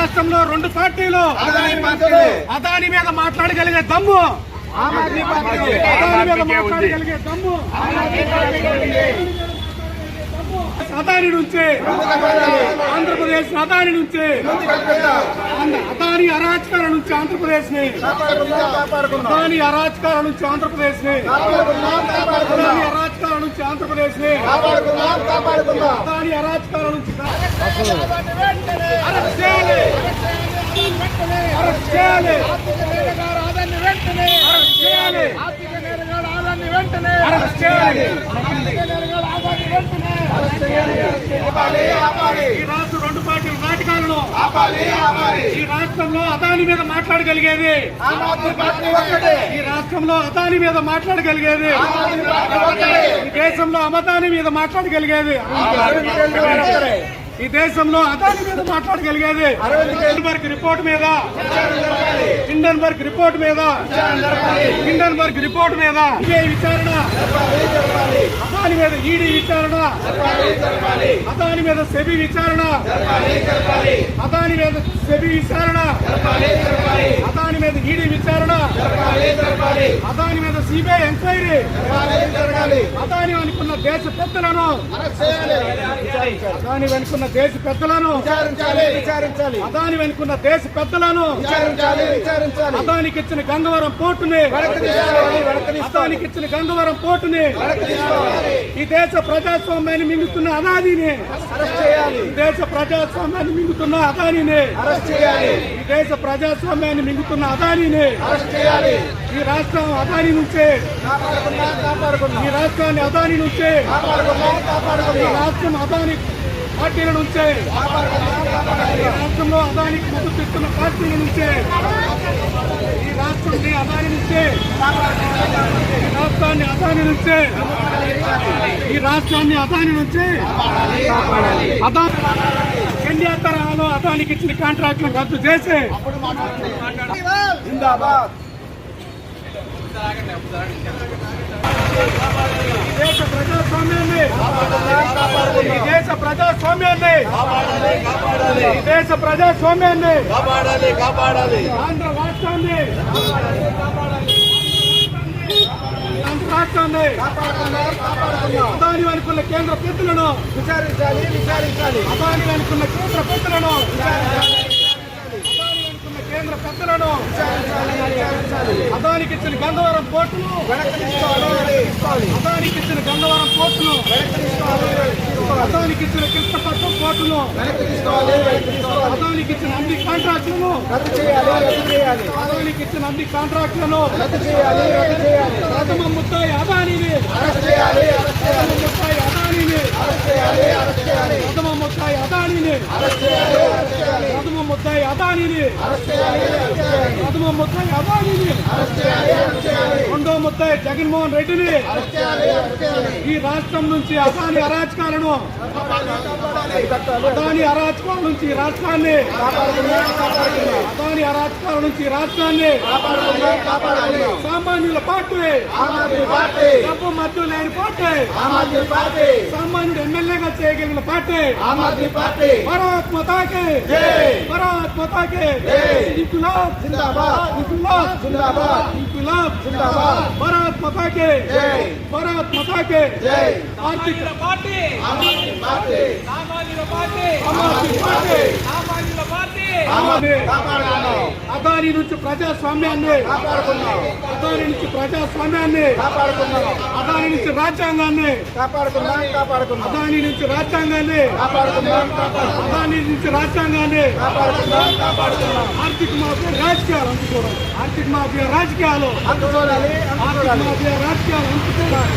రాష్ట్రంలో రెండు పార్టీలు అదాని మీద మాట్లాడగలిగే దమ్ము, అదాని మీద మాట్లాడగలిగే దమ్ము అదాని నుంచి, ఆంధ్రప్రదేశ్ అదాని నుంచి, అదాని అరాచకాల నుంచి ఆంధ్రప్రదేశ్ ని, అదాని అరాచకాల నుంచి ఆంధ్రప్రదేశ్ ని, అదాని అరాచకాల నుంచి ఆంధ్రప్రదేశ్ ని, అదాని అరాచకాల నుంచి అరెస్ట్ చేయాలి, అరెస్ట్ చేయాలి, అరెస్ట్ చేయాలి, అరెస్ట్ చేయాలి. ఈ రాష్ట్ర రెండు పార్టీల నాటకాలను ఈ రాష్ట్రంలో అదాని మీద మాట్లాడగలిగేది, ఈ రాష్ట్రంలో అదాని మీద మాట్లాడగలిగేది, ఈ దేశంలో అమదాని మీద మాట్లాడగలిగేది, ఈ దేశంలో అదాని మీద మాట్లాడగలిగేది హిండన్బర్గ్ రిపోర్ట్ మీద, హిండన్బర్గ్ రిపోర్ట్ మీద, హిండన్బర్గ్ రిపోర్ట్ మీద విచారణ, అదాని మీద ఈడీ విచారణ, అదాని మీద సెబీ విచారణ, అదాని మీద సెబీ విచారణ, అదాని మీద ఈడీ విచారణ, అదాని మీద సిబిఐ ఎంక్వైరీ, అదాని అనుకున్న దేశ పెద్దలను, అదాని వెనుకున్న దేశ పెద్దలను విచారించాలి, అదాని వెనుకున్న దేశ పెద్దలను విచారించాలి, అదానికి ఇచ్చిన గంగవరం పోర్టుని, అదానికి ఇచ్చిన గంగవరం పోర్టుని, ఈ దేశ ప్రజాస్వామ్యాన్ని మింగుతున్న అదానిని అరెస్ట్ చేయాలి, ఈ దేశ ప్రజాస్వామ్యాన్ని మింగుతున్న అదానిని అరెస్ట్ చేయాలి, ఈ దేశ ప్రజాస్వామ్యాన్ని మింగుతున్న అదానిని అరెస్ట్ చేయాలి. ఈ రాష్ట్రం అదాని నుంచే, ఈ రాష్ట్రాన్ని అదాని నుంచే, ఈ రాష్ట్రం అదాని పార్టీల నుంచే, ఈ రాష్ట్రంలో అదానికి మద్దతు ఇస్తున్న పార్టీల నుంచే, ఈ రాష్ట్రాన్ని అదాని నుంచే, ఈ రాష్ట్రాన్ని అదాని నుంచే, ఈ రాష్ట్రాన్ని అదాని నుంచే, అదాని ఇండియా తరహాలో అదానికి ఇచ్చిన కాంట్రాక్టులను రద్దు చేసి దేశ ప్రజాస్వామ్యాన్ని, దేశ ప్రజాస్వామ్యాన్ని, దేశ ప్రజాస్వామ్యాన్ని ఆంధ్ర రాష్ట్రాన్ని, ఆంధ్ర రాష్ట్రాన్ని అదాని అనుకున్న కేంద్ర పెద్దలను విచారించాలి, అదాని అనుకున్న కేంద్ర పెద్దలను, కేంద్ర పెద్దలను అదానికి ఇచ్చిన గంగవరం పోర్టును, అదానికి ఇచ్చిన గంగవరం పోర్టును, అదానికి ఇచ్చిన కృష్ణపట్నం పోర్టును, అదానికి ఇచ్చిన అన్ని కాంట్రాక్టులను, అదానికి ఇచ్చిన అన్ని కాంట్రాక్టులను ప్రథమ ముద్దాయి అదానిని, ప్రథమ ముద్దాయి అదానిని, ప్రథమ ముద్దాయి అదానిని, ప్రథమ ముద్దాయి అదానిని, ప్రథమ ముద్దాయి అదానిని, రెండో ముద్దాయి జగన్మోహన్ రెడ్డిని, ఈ రాష్ట్రం నుంచి అదాని అరాచకాలను, అదాని అరాచకాల నుంచి రాష్ట్రాన్ని, అదాని అరాచకాల నుంచి రాష్ట్రాన్ని సామాన్యుల పార్టీ, డబ్బు మధ్య లేని పార్టీ, సామాన్యుడు ఎమ్మెల్యేగా చేయగలిగిన పార్టీ భారత్ మాతాకి, భారత్ మాతాకి ఇంక్విలాబ్ జిందాబాద్, ఇంక్విలాబ్ జిందాబాద్, ఇంక్విలాబ్ జిందాబాద్, భారత్ మాతాకి, భారత్ మాతాకి ఆర్థిక పార్టీ, సామాన్యుల పార్టీ, అదాని నుంచి ప్రజాస్వామ్యాన్ని, అదాని నుంచి ప్రజాస్వామ్యాన్ని, అదాని నుంచి రాజ్యాంగాన్ని, అదాని నుంచి రాజ్యాంగాన్ని, అదాని నుంచి రాజ్యాంగాన్ని, ఆర్థిక మాఫియా రాజకీయాలు అందుకోవడం, ఆర్థిక మాఫియా రాజకీయాలు, ఆర్థిక మాఫియా రాజకీయాలు అందుకోవాలి.